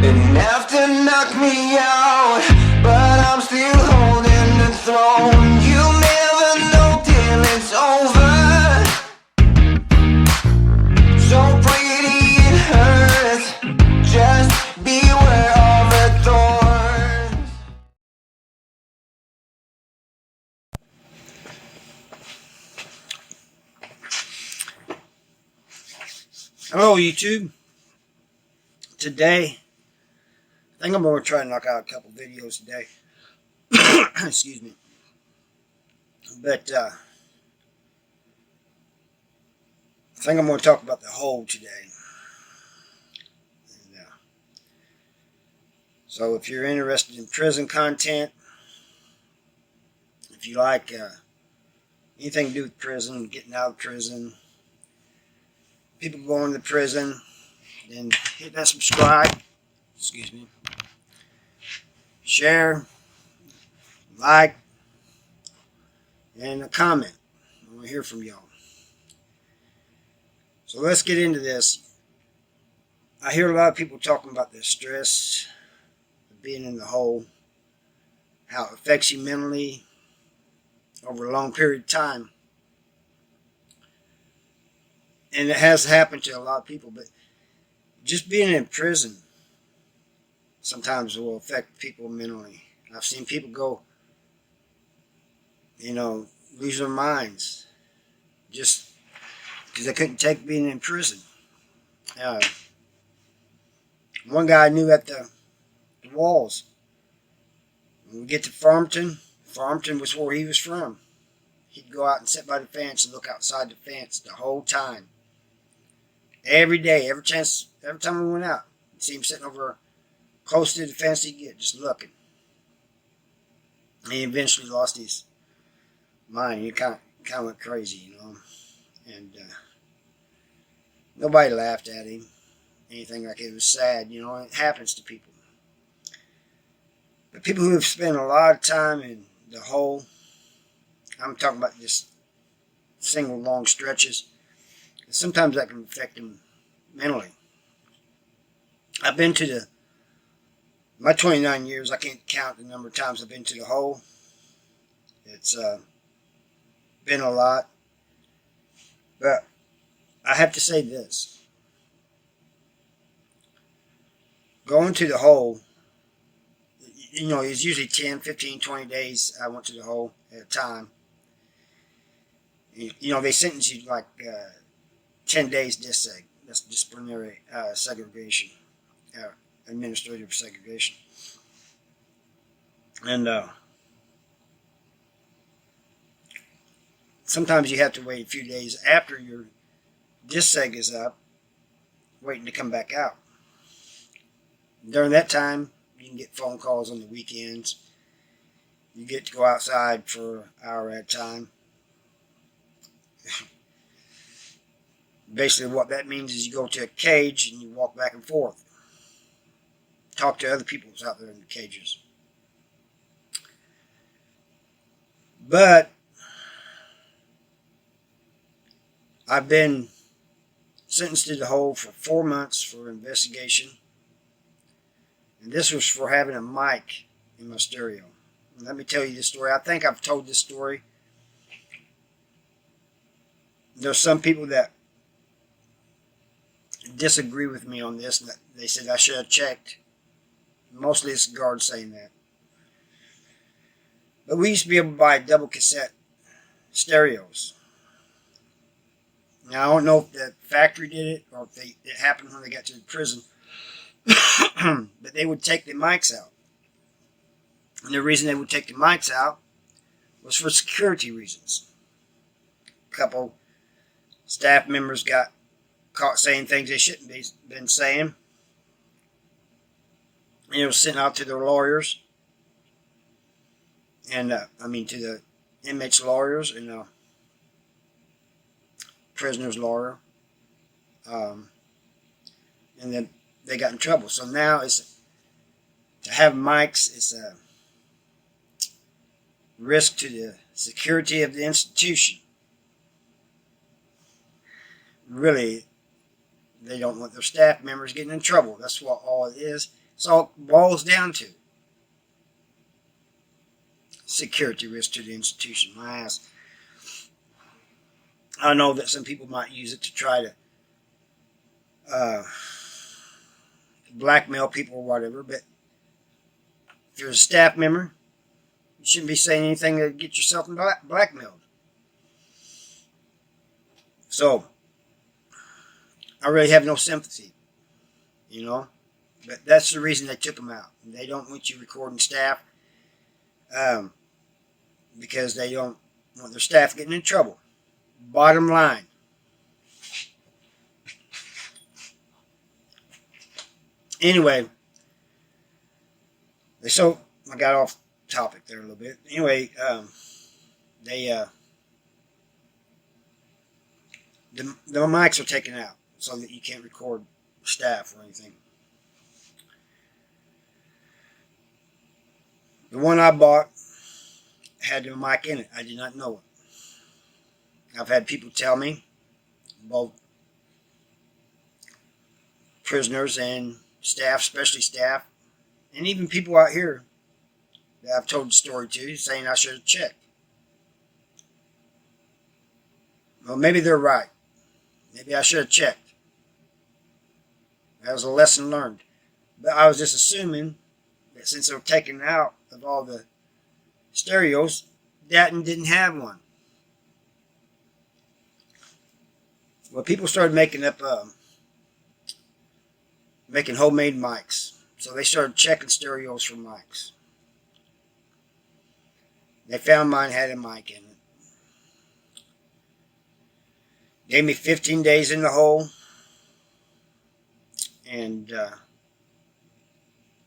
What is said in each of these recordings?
Enough to knock me out, but I'm still holding the throne. You'll never know till it's over. So pretty it hurts. Just beware of the thorns. Hello YouTube. Today, I think I'm going to try to knock out a couple videos today. Excuse me. But I think I'm going to talk about the hole today. And, so if you're interested in prison content, if you like anything to do with prison, getting out of prison, people going to prison, then hit that subscribe. Excuse me. Share, like, and a comment. I want to hear from y'all. So let's get into this. I hear a lot of people talking about the stress of being in the hole, how it affects you mentally over a long period of time. And it has happened to a lot of people, but just being in prison sometimes will affect people mentally. I've seen people go, lose their minds just because they couldn't take being in prison. One guy I knew at the walls. When we get to Farmington was where he was from. He'd go out and sit by the fence and look outside the fence the whole time. Every day, every time we went out, you'd see him sitting over close to the fence he'd get, just looking. He eventually lost his mind. He kind of went crazy, And nobody laughed at him. Anything like it. It was sad, It happens to people. But people who have spent a lot of time in the hole, I'm talking about just single long stretches, sometimes that can affect them mentally. I've been to my 29 years, I can't count the number of times I've been to the hole. It's been a lot. But I have to say this. Going to the hole, it's usually 10, 15, 20 days I went to the hole at a time. They sentence you like 10 days Ad-seg. That's disciplinary segregation, administrative segregation. And sometimes you have to wait a few days after your Ad-seg is up, waiting to come back out. During that time, you can get phone calls on the weekends. You get to go outside for an hour at a time. Basically, what that means is you go to a cage and you walk back and forth. Talk to other people who's out there in the cages. But I've been sentenced to the hole for 4 months for investigation. And this was for having a mic in my stereo. And let me tell you this story. I think I've told this story. There's some people that disagree with me on this. They said I should have checked. Mostly it's guards saying that. But we used to be able to buy double cassette stereos. Now I don't know if the factory did it or if it happened when they got to the prison. But they would take the mics out. And the reason they would take the mics out was for security reasons. A couple staff members got caught saying things they shouldn't be been saying. And it was sent out to their lawyers. And, to the inmates' lawyers and prisoner's lawyer. And then they got in trouble. So now to have mics is a risk to the security of the institution. Really, they don't want their staff members getting in trouble. That's what all it is. That's all it boils down to. Security risk to the institution. My ass. I know that some people might use it to try to blackmail people or whatever, but if you're a staff member, you shouldn't be saying anything to get yourself blackmailed. So, I really have no sympathy, you know. But that's the reason they took them out. They don't want you recording staff because they don't want their staff getting in trouble. Bottom line. Anyway, so I got off topic there a little bit. Anyway, the mics are taken out so that you can't record staff or anything. The one I bought had the mic in it. I did not know it. I've had people tell me, both prisoners and staff, especially staff, and even people out here that I've told the story to, saying I should have checked. Well, maybe they're right. Maybe I should have checked. That was a lesson learned. But I was just assuming that since they were taken out of all the stereos, Datton didn't have one. Well, people started making homemade mics. So they started checking stereos for mics. They found mine had a mic in it. Gave me 15 days in the hole. And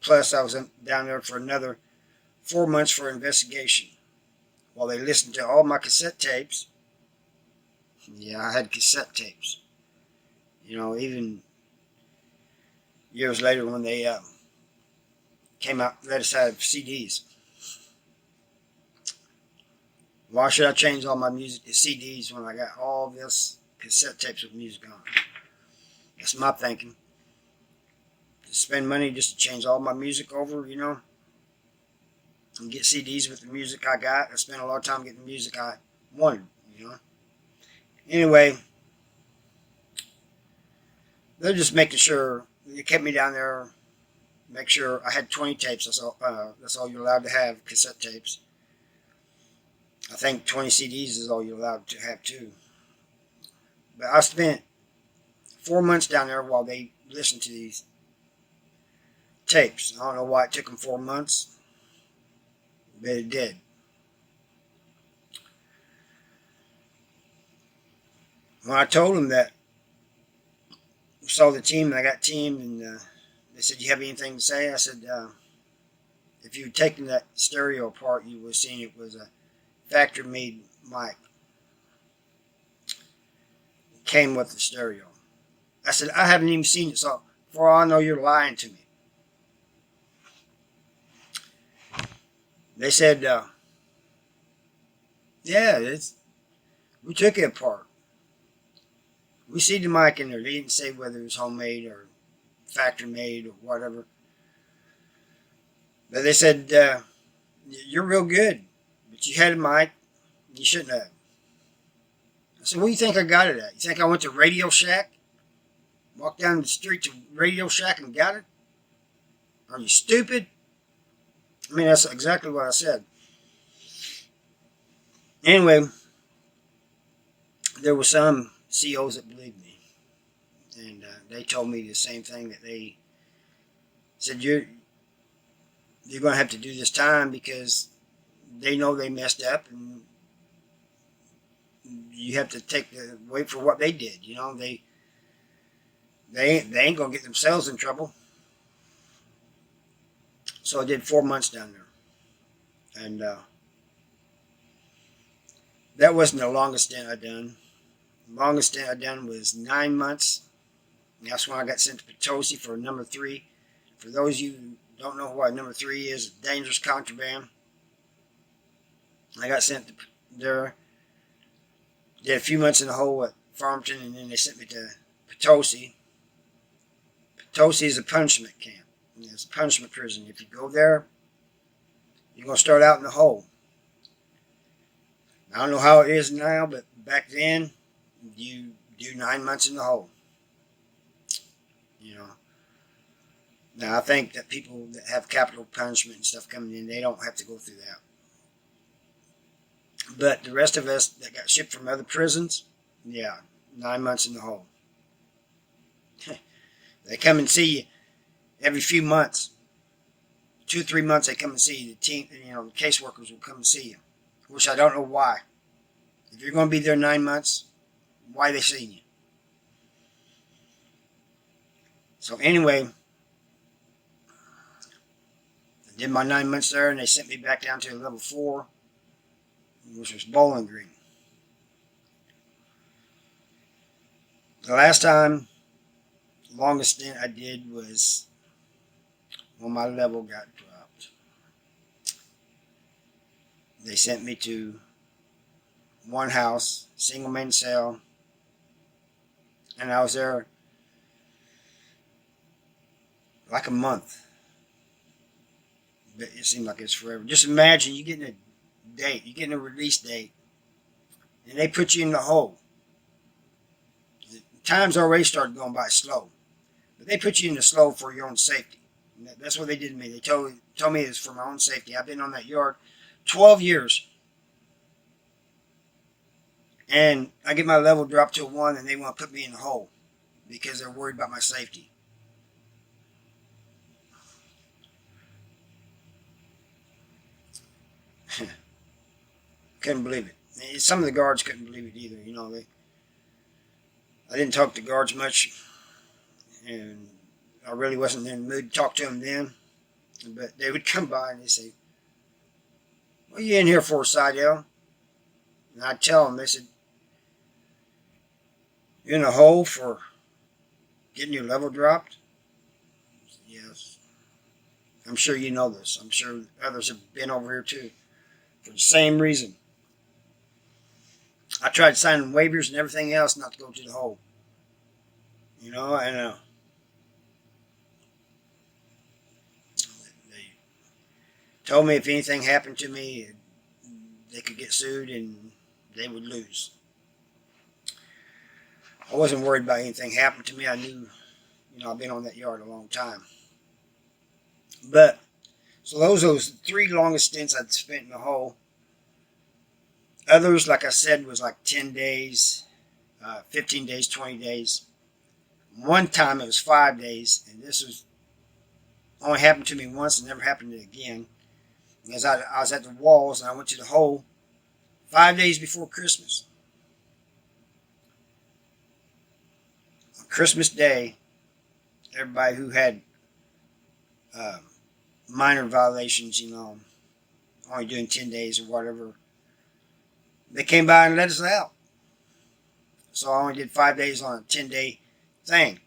plus I was down there for another 4 months for investigation. While they listened to all my cassette tapes. Yeah, I had cassette tapes. You know, even years later when they came out, let us have CDs. Why should I change all my music to CDs when I got all this cassette tapes with music on? That's my thinking. To spend money just to change all my music over, you know, and get CDs with the music I got. I spent a lot of time getting the music I wanted, you know. Anyway, they're just making sure. They kept me down there, make sure I had 20 tapes. That's all you're allowed to have, cassette tapes. I think 20 CDs is all you're allowed to have too. But I spent 4 months down there while they listened to these tapes. I don't know why it took them 4 months, but it did. When I told them that I saw the team and I got teamed, and they said, "You have anything to say?" I said, "If you had taken that stereo apart, you would have seen it was a factory-made mic. It came with the stereo." I said, "I haven't even seen it, so for all I know, you're lying to me." They said, "Yeah, we took it apart. We see the mic in there." They didn't say whether it was homemade or factory-made or whatever. But they said, "You're real good, but you had a mic, you shouldn't have." I said, "Where do you think I got it at? You think I went to Radio Shack? Walked down the street to Radio Shack and got it? Are you stupid?" I mean, that's exactly what I said. Anyway, there were some COs that believed me. And they told me the same thing, that they said, you're going to have to do this time because they know they messed up, and you have to take the wait for what they did. You know, they ain't going to get themselves in trouble. So I did 4 months down there. And that wasn't the longest stint I done. The longest stint I done was 9 months. And that's when I got sent to Potosi for number 3. For those of you who don't know what number 3 is, dangerous contraband. I got sent to there. Did a few months in the hole at Farmington, and then they sent me to Potosi. Potosi is a punishment camp. It's a punishment prison. If you go there, you're going to start out in the hole. I don't know how it is now, but back then, you do 9 months in the hole. You know. Now, I think that people that have capital punishment and stuff coming in, they don't have to go through that. But the rest of us that got shipped from other prisons, yeah, 9 months in the hole. They come and see you every few months. 2 or 3 months they come and see you. The team, the caseworkers will come and see you. Which I don't know why. If you're going to be there 9 months, why are they seeing you? So anyway, I did my 9 months there, and they sent me back down to level 4, which was Bowling Green. The last time, the longest stint I did was when my level got dropped. They sent me to one house, single main cell, and I was there like a month. But it seemed like it's forever. Just imagine you getting a date, you're getting a release date, and they put you in the hole. The time's already started going by slow, but they put you in the slow for your own safety. And that's what they did to me. They told me it was for my own safety. I've been on that yard 12 years. And I get my level dropped to a 1, and they want to put me in the hole because they're worried about my safety. Couldn't believe it. Some of the guards couldn't believe it either. I didn't talk to guards much, and I really wasn't in the mood to talk to them then. But they would come by and they'd say, "What are you in here for, Seidel?" And I'd tell them, they said, "You're in a hole for getting your level dropped?" I said, "Yes. I'm sure you know this. I'm sure others have been over here too. For the same reason. I tried signing waivers and everything else not to go to the hole. And they told me if anything happened to me, they could get sued and they would lose. I wasn't worried about anything happening to me. I knew, I've been on that yard a long time. But, so those are the 3 longest stints I'd spent in the hole. Others, like I said, was like 10 days, 15 days, 20 days. One time it was 5 days, and this was only happened to me once and never happened again. Because I was at the walls and I went to the hole 5 days before Christmas. On Christmas Day, everybody who had minor violations, only doing 10 days or whatever, they came by and let us out. So I only did 5 days on a 10-day thing.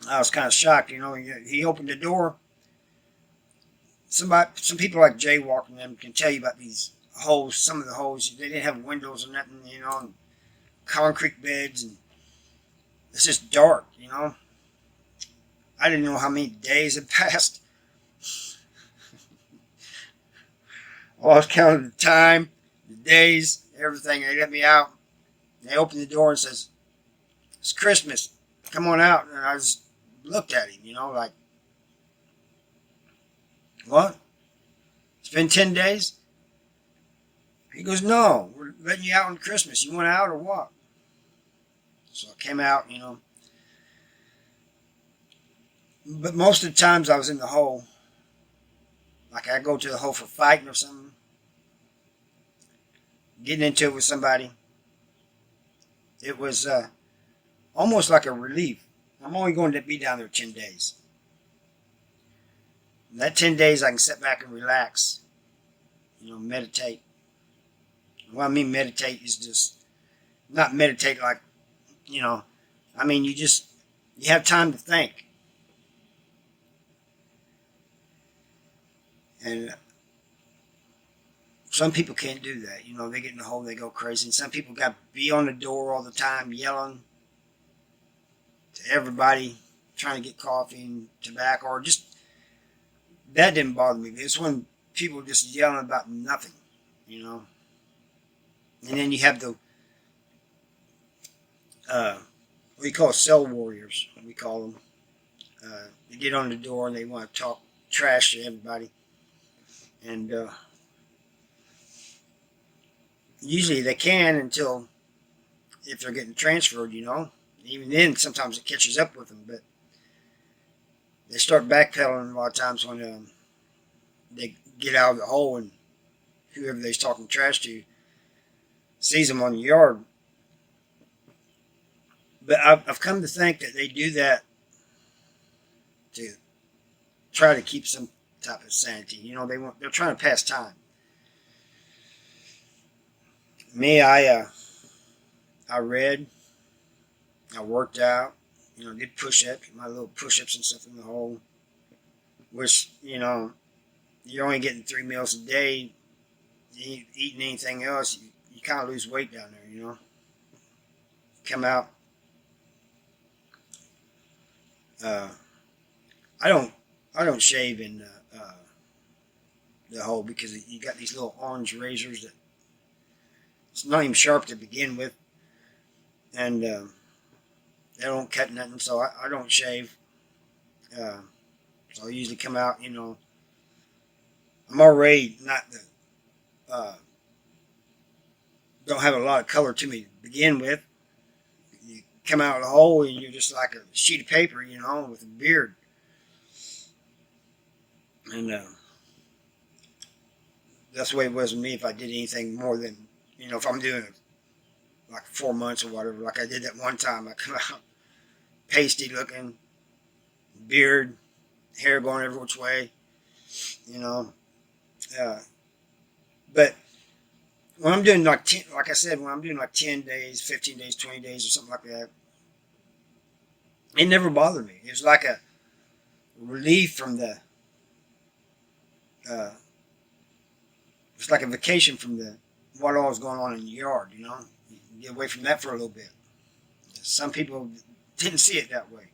I was kind of shocked, He opened the door. Some people like Jaywalk and them can tell you about these holes. Some of the holes, they didn't have windows or nothing, and concrete beds, and it's just dark, I didn't know how many days had passed. I was counting the time, the days, everything. They let me out. They opened the door and says, "It's Christmas. Come on out." And I just looked at him, like, "What? It's been 10 days?" He goes, "No, we're letting you out on Christmas. You want out or what?" So I came out, But most of the times I was in the hole. Like I go to the hole for fighting or something. Getting into it with somebody. It was almost like a relief. I'm only going to be down there 10 days. In that 10 days I can sit back and relax. Meditate. What I mean meditate is just, not meditate like, you have time to think. And some people can't do that. They get in the hole, they go crazy. And some people got to be on the door all the time, yelling to everybody, trying to get coffee and tobacco, or just that didn't bother me. It's when people just yelling about nothing, you know. And then you have the what you call cell warriors. We call them. They get on the door and they want to talk trash to everybody, and usually they can until if they're getting transferred, you know. Even then, sometimes it catches up with them, but they start backpedaling a lot of times when they get out of the hole and whoever they're talking trash to sees them on the yard. But I've come to think that they do that to try to keep some type of sanity. You know, they're trying to pass time. Me, I read, I worked out, you know, did push-ups, my little push-ups and stuff in the hole. Which, you know, you're only getting 3 meals a day. You ain't eating anything else, you kind of lose weight down there, you know. Come out. I don't shave in the hole because you got these little orange razors that it's not even sharp to begin with, and they don't cut nothing, so I don't shave. So I usually come out, you know. I'm already not the don't have a lot of color to me to begin with. You come out of the hole and you're just like a sheet of paper, you know, with a beard. And that's the way it was with me if I did anything more than, you know, if I'm doing like 4 months or whatever, like I did that one time. I come out pasty looking, beard, hair going every which way, you know. But when I'm doing like 10, like I said, when I'm doing like 10 days, 15 days, 20 days or something like that, it never bothered me. It was like a relief from the, it's like a vacation from the what all was going on in the yard, you know. You get away from that for a little bit. Some people didn't see it that way.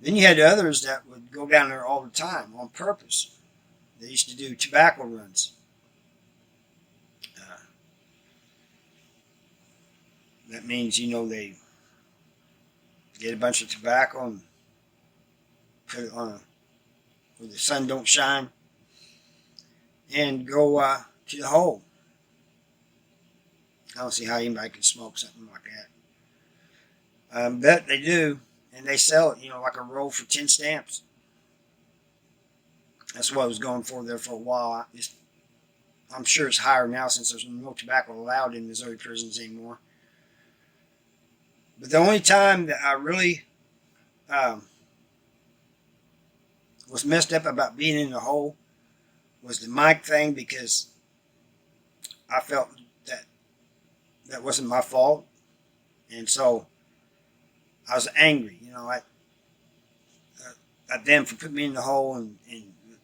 Then you had others that would go down there all the time on purpose. They used to do tobacco runs. That means, you know, they get a bunch of tobacco and put it on where the sun don't shine and go to the hole. I don't see how anybody can smoke something like that. But they do, and they sell it, you know, like a roll for 10 stamps. That's what I was going for there for a while. I'm sure it's higher now since there's no tobacco allowed in Missouri prisons anymore. But the only time that I really was messed up about being in the hole was the mic thing, because I felt that wasn't my fault. And so I was angry, you know, at them for putting me in the hole and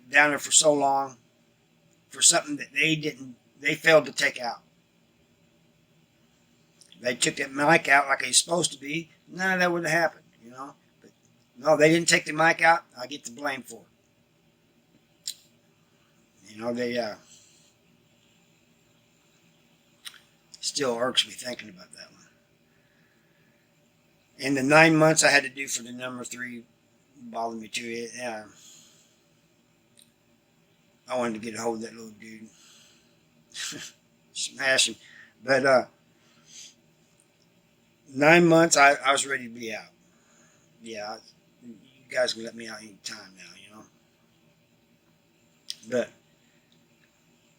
down there for so long for something that they failed to take out. They took that mic out like it's supposed to be, none of that would have happened, you know. But no, they didn't take the mic out. I get the blame for it. You know, they still irks me thinking about that one. And the 9 months I had to do for the number 3 bothered me too. I wanted to get a hold of that little dude, smash him. But 9 months, I was ready to be out. Yeah, you guys can let me out any time now, you know. But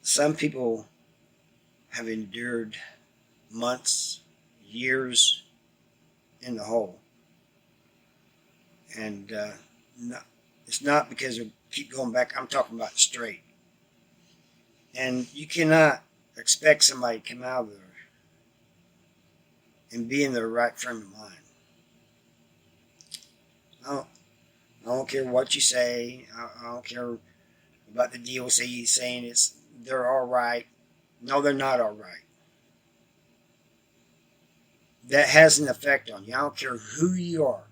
some people have endured months, years in the hole. And it's not because they keep going back. I'm talking about straight. And you cannot expect somebody to come out of there and be in their right frame of mind. I don't care what you say. I don't care about the DOC saying they're all right. No, they're not all right. That has an effect on you. I don't care who you are.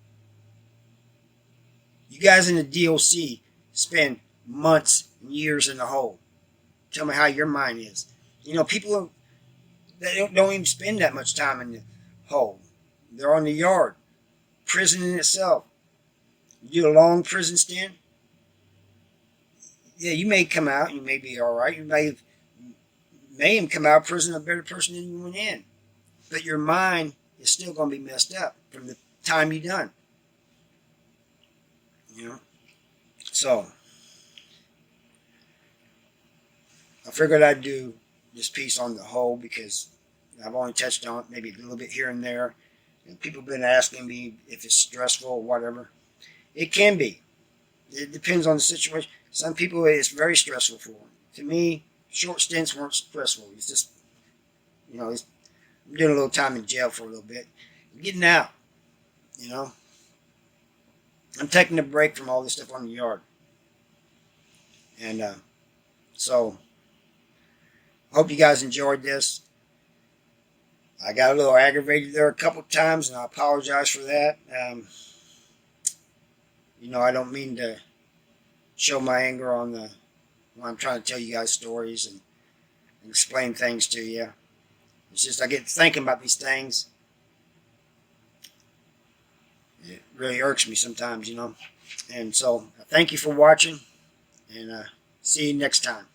You guys in the DOC spend months and years in the hole. Tell me how your mind is. You know, people that don't even spend that much time in the hole. They're on the yard. Prison in itself. You do a long prison stint. Yeah, you may come out. You may be all right. You may even come out of prison a better person than you went in. But your mind is still going to be messed up from the time you done. You know? So, I figured I'd do this piece on the whole because I've only touched on it maybe a little bit here and there. And people have been asking me if it's stressful or whatever. It can be. It depends on the situation. Some people, it's very stressful for them. To me, short stints weren't stressful. It's just, you know, I'm doing a little time in jail for a little bit. I'm getting out, you know. I'm taking a break from all this stuff on the yard. And so, I hope you guys enjoyed this. I got a little aggravated there a couple of times, and I apologize for that. You know, I don't mean to show my anger on when I'm trying to tell you guys stories and explain things to you. It's just I get thinking about these things. It really irks me sometimes, you know. And so, thank you for watching, and see you next time.